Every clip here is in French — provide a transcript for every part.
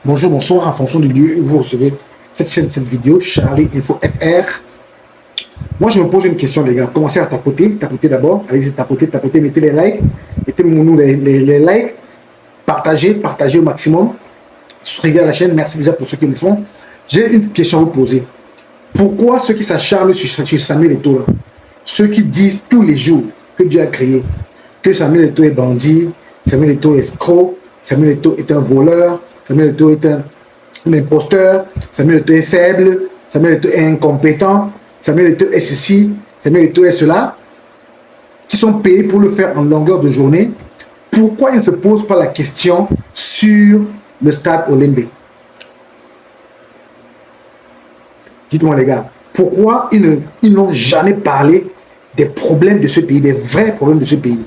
Bonjour, bonsoir, en fonction du lieu où vous recevez cette chaîne, cette vidéo, Charlie Info FR. Moi, je me pose une question, les gars. Commencez à tapoter, tapoter d'abord. Allez-y, tapoter, tapoter, mettez les likes, mettez-nous les likes, partagez, partagez au maximum. Souscrivez à la chaîne, merci déjà pour ceux qui le font. J'ai une question à vous poser. Pourquoi ceux qui s'acharnent sur Samuel Eto'o, là, ceux qui disent tous les jours que Dieu a créé, que Samuel Eto'o est bandit, Samuel Eto'o est escroc, Samuel Eto'o est un voleur, Samuel Eto'o est un imposteur, Samuel Eto'o est faible, Samuel Eto'o est incompétent, Samuel Eto'o est ceci, Samuel Eto'o est cela, qui sont payés pour le faire en longueur de journée, pourquoi ils ne se posent pas la question sur le stade Olembe? Dites-moi les gars, pourquoi ils n'ont jamais parlé des problèmes de ce pays, des vrais problèmes de ce pays?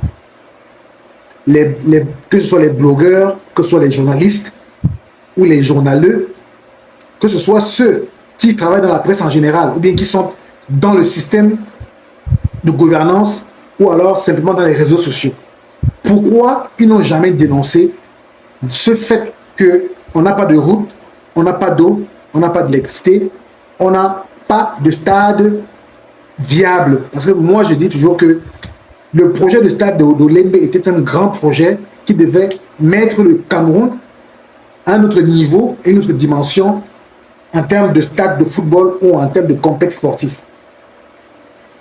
Que ce soit les blogueurs, que ce soit les journalistes ou les journaleux, que ce soit ceux qui travaillent dans la presse en général ou bien qui sont dans le système de gouvernance ou alors simplement dans les réseaux sociaux. Pourquoi ils n'ont jamais dénoncé ce fait qu'on n'a pas de route, on n'a pas d'eau, on n'a pas d'électricité, on n'a pas de stade viable? Parce que moi, je dis toujours que le projet de stade d'Olembe était un grand projet qui devait mettre le Cameroun à un autre niveau et une autre dimension en termes de stade de football ou en termes de complexe sportif.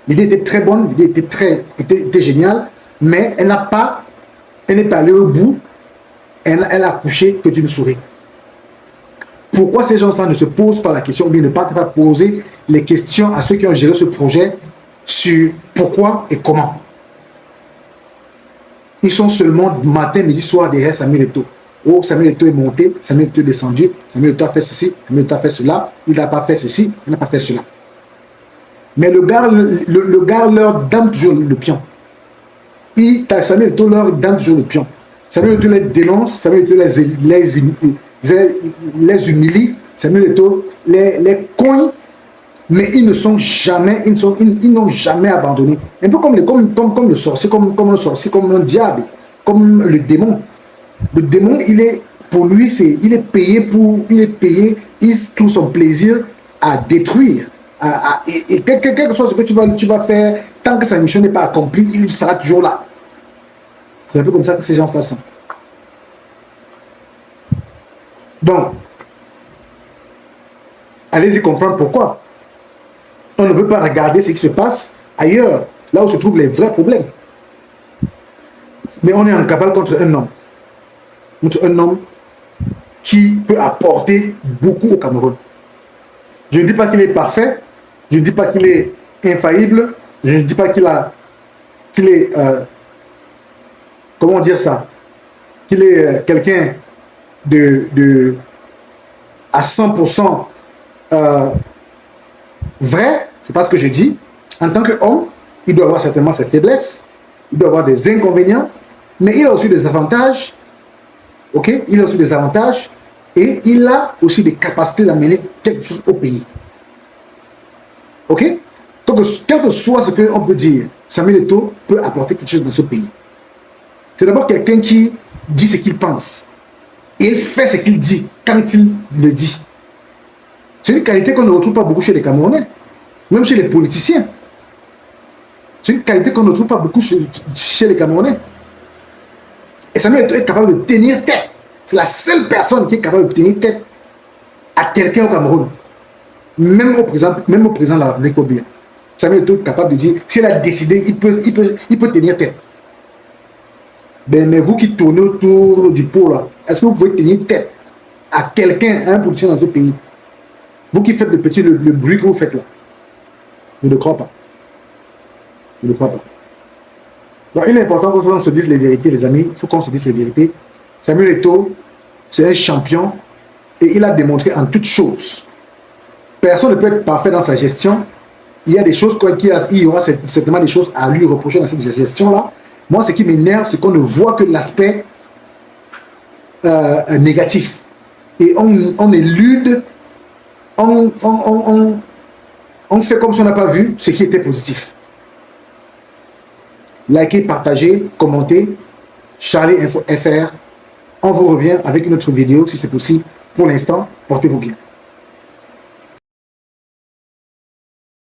L'idée était très bonne, l'idée était géniale, mais elle n'est pas allée au bout, elle a accouché que d'une souris. Pourquoi ces gens-là ne se posent pas la question, ou bien ne partent pas poser les questions à ceux qui ont géré ce projet sur pourquoi et comment? Ils sont seulement matin, midi, soir derrière Samuel Eto'o. Oh, Samuel Eto'o est monté, Samuel Eto'o est descendu, Samuel Eto'o a fait ceci, Samuel Eto'o a fait cela, il n'a pas fait ceci, il n'a pas fait cela. Mais le gars leur donne toujours le pion. Samuel Eto'o leur donne toujours le pion. Samuel Eto'o les dénonce, Samuel Eto'o les humilie, Samuel Eto'o les cogne, mais ils n'ont jamais abandonné. Un peu comme le sorcier, comme un diable, comme le démon. Le démon, pour lui, il est payé, il trouve son plaisir à détruire. Et quel que soit ce que tu vas faire, tant que sa mission n'est pas accomplie, il sera toujours là. C'est un peu comme ça que ces gens-là sont. Donc, allez-y comprendre pourquoi. On ne veut pas regarder ce qui se passe ailleurs, là où se trouvent les vrais problèmes. Mais on est en cabale contre un homme. Contre un homme qui peut apporter beaucoup au Cameroun. Je ne dis pas qu'il est parfait, je ne dis pas qu'il est infaillible, je ne dis pas qu'il est, comment dire ça, qu'il est quelqu'un à 100% vrai, c'est pas ce que je dis. En tant qu'homme, il doit avoir certainement ses faiblesses, il doit avoir des inconvénients, mais il a aussi des avantages. Ok, il a aussi des avantages et il a aussi des capacités d'amener quelque chose au pays. Ok, donc quel que soit ce qu'on peut dire, Samuel Eto'o peut apporter quelque chose dans ce pays. C'est d'abord quelqu'un qui dit ce qu'il pense et il fait ce qu'il dit quand il le dit. C'est une qualité qu'on ne retrouve pas beaucoup chez les Camerounais, même chez les politiciens. C'est une qualité qu'on ne retrouve pas beaucoup chez les Camerounais. Et Samuel Eto'o est capable de tenir tête. C'est la seule personne qui est capable de tenir tête à quelqu'un au Cameroun. Même au président de la République. Samuel Eto'o est capable de dire, s'il a décidé, il peut tenir tête. Mais vous qui tournez autour du pot là, est-ce que vous pouvez tenir tête à quelqu'un, à un politicien dans ce pays? Vous qui faites le bruit que vous faites là. Je ne crois pas. Je ne crois pas. Donc, il est important qu'on se dise les vérités, les amis. Il faut qu'on se dise les vérités. Samuel Eto'o, c'est un champion et il a démontré en toutes choses. Personne ne peut être parfait dans sa gestion. Il y a des choses, il y aura certainement des choses à lui reprocher dans cette gestion-là. Moi, ce qui m'énerve, c'est qu'on ne voit que l'aspect négatif. Et on élude, on fait comme si on n'a pas vu ce qui était positif. Likez, partagez, commentez. Charlie Info FR. On vous revient avec une autre vidéo, si c'est possible, Pour l'instant, portez-vous bien.